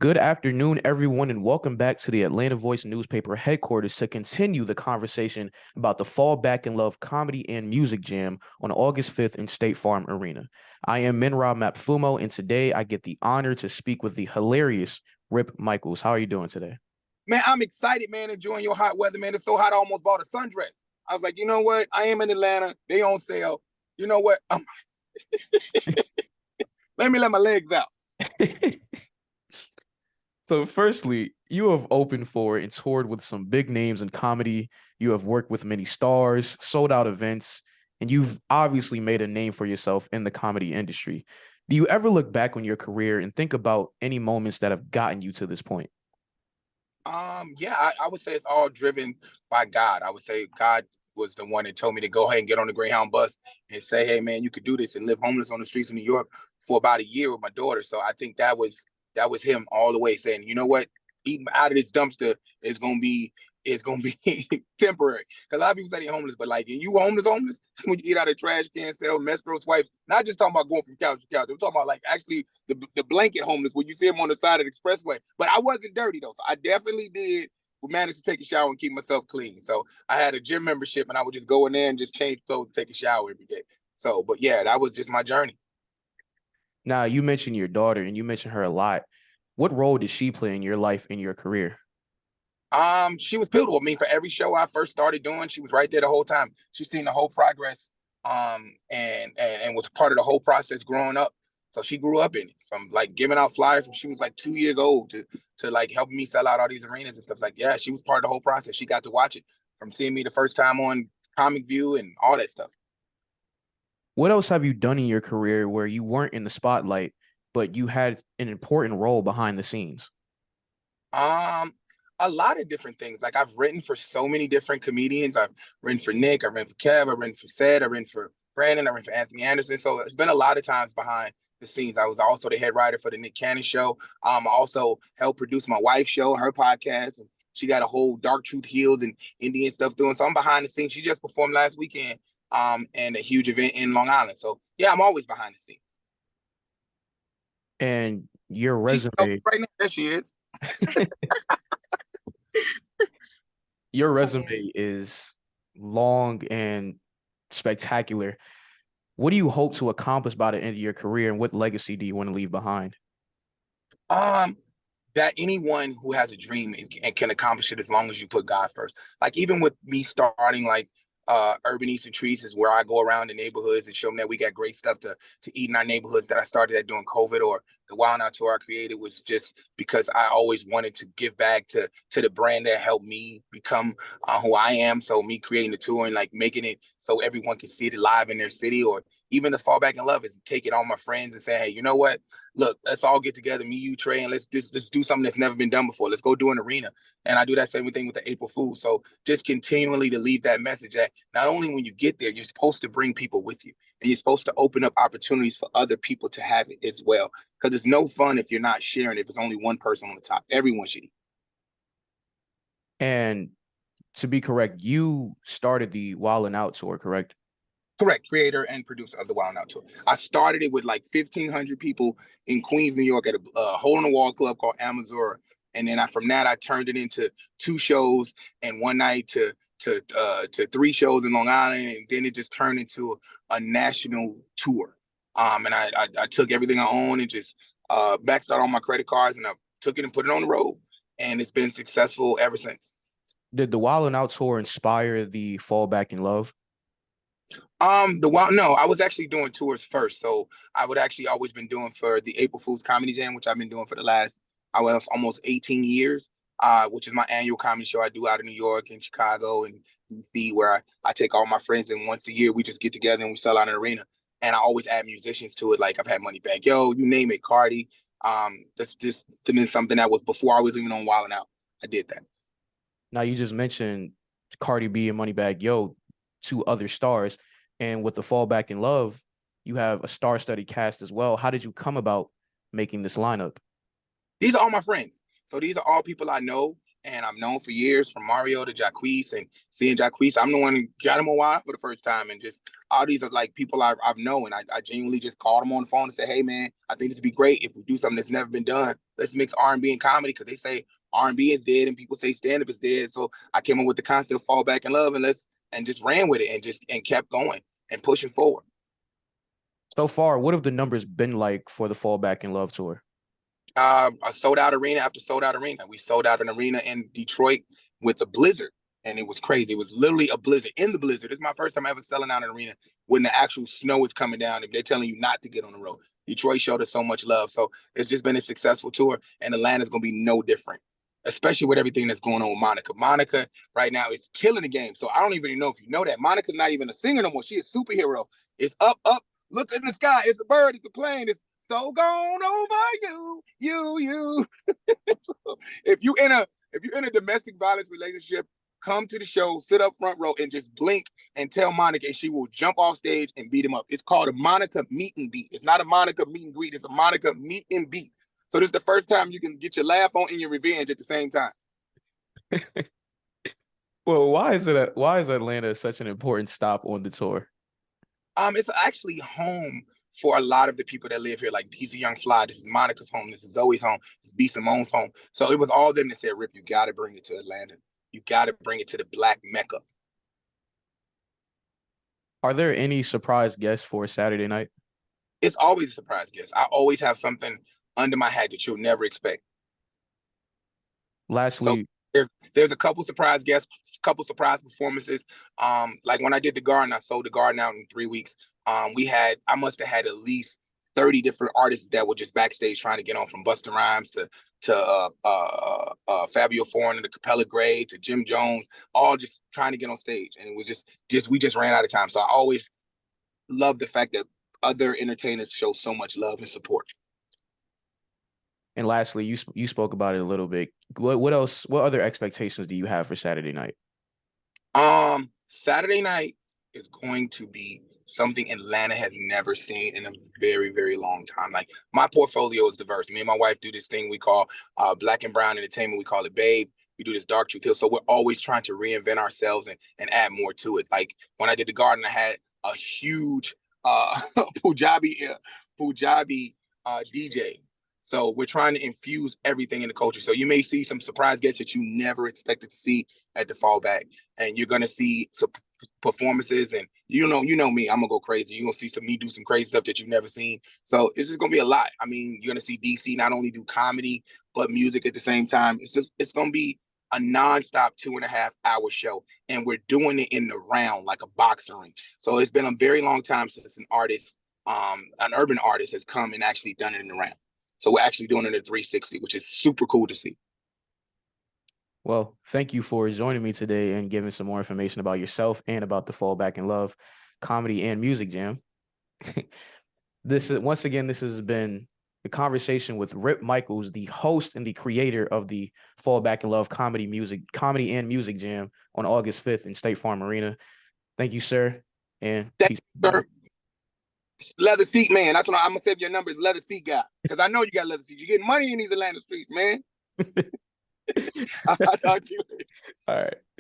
Good afternoon, everyone, and welcome back to the Atlanta Voice newspaper headquarters to continue the conversation about the Fall Back in Love comedy and music jam on August 5th in State Farm Arena. I am Minra Mapfumo, and today I get the honor to speak with the hilarious Rip Michaels. How are you doing today? Man, I'm excited, man, enjoying your hot weather, man. It's so hot, I almost bought a sundress. I was like, you know what? I am in Atlanta. They on sale. You know what? Let me let my legs out. So, firstly, you have opened for and toured with some big names in comedy. You have worked with many stars, sold out events, and you've obviously made a name for yourself in the comedy industry. Do you ever look back on your career and think about any moments that have gotten you to this point? Yeah, I would say it's all driven by God. I would say God was the one that told me to go ahead and get on the Greyhound bus and say, hey man, you could do this and live homeless on the streets of New York for about a year with my daughter. So I think that was him all the way saying, you know what, eating out of this dumpster is gonna be temporary. Because a lot of people say they're homeless, but like, and you homeless when you eat out of trash can, sell Mestro swipes. Not just talking about going from couch to couch. I'm talking about like actually the blanket homeless when you see them on the side of the expressway. But I wasn't dirty though, so I definitely did manage to take a shower and keep myself clean. So I had a gym membership, and I would just go in there and just change clothes, and take a shower every day. So, but yeah, that was just my journey. Now, you mentioned your daughter and you mentioned her a lot. What role did she play in your life and your career? She was pivotal. I mean, for every show I first started doing, she was right there the whole time. She's seen the whole progress, and was part of the whole process growing up. So she grew up in it, from like giving out flyers when she was like 2 years old to like helping me sell out all these arenas and stuff. Like, yeah, she was part of the whole process. She got to watch it from seeing me the first time on Comic View and all that stuff. What else have you done in your career where you weren't in the spotlight, but you had an important role behind the scenes? Um, a lot of different things. Like I've written for so many different comedians. I've written for Nick, I've written for Kev, I've written for Sed, I've written for Brandon, I've written for Anthony Anderson. So it's been a lot of times behind the scenes. I was also the head writer for the Nick Cannon show. I also helped produce my wife's show, her podcast, and she got a whole Dark Truth Heals and Indian stuff doing. So I'm behind the scenes. She just performed last weekend, and a huge event in Long Island. So yeah, I'm always behind the scenes. And your She's resume, right now. There she is. your Hilarious. resume is long and spectacular. What do you hope to accomplish by the end of your career, and what legacy do you want to leave behind? Um, that anyone who has a dream and can accomplish it as long as you put God first. Like even with me starting like Urban Eats and Treats is where I go around the neighborhoods and show them that we got great stuff to eat in our neighborhoods that I started at during COVID, or the Wild Out Tour I created was just because I always wanted to give back to the brand that helped me become who I am. So me creating the tour and like making it so everyone can see it live in their city, or even the Fall Back in Love is taking all my friends and saying, hey, you know what? Look, let's all get together, me, you, Trey, and let's do something that's never been done before. Let's go do an arena. And I do that same thing with the April Fools. So just continually to leave that message that not only when you get there, you're supposed to bring people with you, and you're supposed to open up opportunities for other people to have it as well. Because it's no fun if you're not sharing, if it's only one person on the top. Everyone should eat. And to be correct, you started the Wild and Out tour, correct? Correct, creator and producer of the Wild 'N Out Tour. I started it with like 1,500 people in Queens, New York, at a hole in the wall club called Amazura, and then from that I turned it into two shows and one night to three shows in Long Island, and then it just turned into a national tour. And I took everything I own and just maxed out all my credit cards, and I took it and put it on the road, and it's been successful ever since. Did the Wild and Out tour inspire the Fall Back in Love? The Wild, no, I was actually doing tours first. So I would actually always been doing for the April Fool's Comedy Jam, which I've been doing for the last, I was almost 18 years, which is my annual comedy show I do out of New York and Chicago and DC, where I take all my friends, and once a year we just get together and we sell out an arena. And I always add musicians to it. Like I've had Money Bag Yo, you name it, Cardi. That's just been something that was before I was even on Wild and Out. I did that. Now, you just mentioned Cardi B and Moneybagg Yo, two other stars. And with the Fall Back in Love, you have a star-studded cast as well. How did you come about making this lineup? These are all my friends. So these are all people I know. And I've known for years from Mario to Jacquees, and seeing Jacquees, I'm the one who got him a wife for the first time. And just all these are like people I've known. And I genuinely just called him on the phone and said, hey, man, I think this would be great if we do something that's never been done. Let's mix R&B and comedy, because they say R&B is dead and people say stand-up is dead. So I came up with the concept of Fall Back in Love, and just ran with it and kept going and pushing forward. So far, what have the numbers been like for the Fall Back in Love tour? A sold out arena after sold out arena. We sold out an arena in Detroit with a blizzard, and it was crazy. It was literally a blizzard in the blizzard. It's my first time ever selling out an arena when the actual snow is coming down and they're telling you not to get on the road. Detroit showed us so much love. So it's just been a successful tour, and Atlanta's going to be no different, especially with everything that's going on with Monica. Monica right now is killing the game. So I don't even know if you know that. Monica's not even a singer no more. She is a superhero. It's up, up, look in the sky. It's a bird, it's a plane, it's so gone over you. if you in a domestic violence relationship, come to the show, sit up front row, and just blink and tell Monica, and she will jump off stage and beat him up. It's called a Monica meet and beat. It's not a Monica meet and greet. It's a Monica meet and beat. So this is the first time you can get your laugh on and your revenge at the same time. Well, why is Atlanta such an important stop on the tour? It's actually home for a lot of the people that live here. Like, he's a Young Fly. This is Monica's home. This is Zoe's home. This is B. Simone's home. So it was all them that said, Rip, you got to bring it to Atlanta. You got to bring it to the Black Mecca. Are there any surprise guests for Saturday night? It's always a surprise guest. I always have something under my hat that you'll never expect. So Lastly, there's a couple surprise guests, couple surprise performances. Like when I did the Garden, I sold the Garden out in 3 weeks. I must have had at least 30 different artists that were just backstage trying to get on, from Busta Rhymes to Fabio Foreign to Capella Gray to Jim Jones, all just trying to get on stage. And it was just we just ran out of time. So I always love the fact that other entertainers show so much love and support. and lastly, you spoke about it a little bit. What else? What other expectations do you have for Saturday night? Saturday night is going to be something Atlanta has never seen in a very, very long time. Like, my portfolio is diverse. Me and my wife do this thing we call Black and Brown Entertainment. We call it Babe. We do this Dark Truth Hill. So we're always trying to reinvent ourselves and add more to it. Like, when I did the Garden, I had a huge Punjabi DJ. So we're trying to infuse everything in the culture. So you may see some surprise guests that you never expected to see at the Fallback, and you're gonna see some performances. And you know me, I'm gonna go crazy. You're gonna see me do some crazy stuff that you've never seen. So it's just gonna be a lot. I mean, you're gonna see DC not only do comedy but music at the same time. It's gonna be a nonstop 2.5 hour show, and we're doing it in the round like a boxing ring. So it's been a very long time since an urban artist has come and actually done it in the round. So we're actually doing it at 360, which is super cool to see. Well, thank you for joining me today and giving some more information about yourself and about the Fall Back in Love Comedy and Music Jam. This has been the conversation with Rip Michaels, the host and the creator of the Fall Back in Love Comedy and Music Jam on August 5th in State Farm Arena. Thank you, sir. And Thank you, sir. Leather seat man. That's what I'm gonna save your number, is leather seat guy. Because I know you got leather seats. You're getting money in these Atlanta streets, man. I'll talk to you later. All right.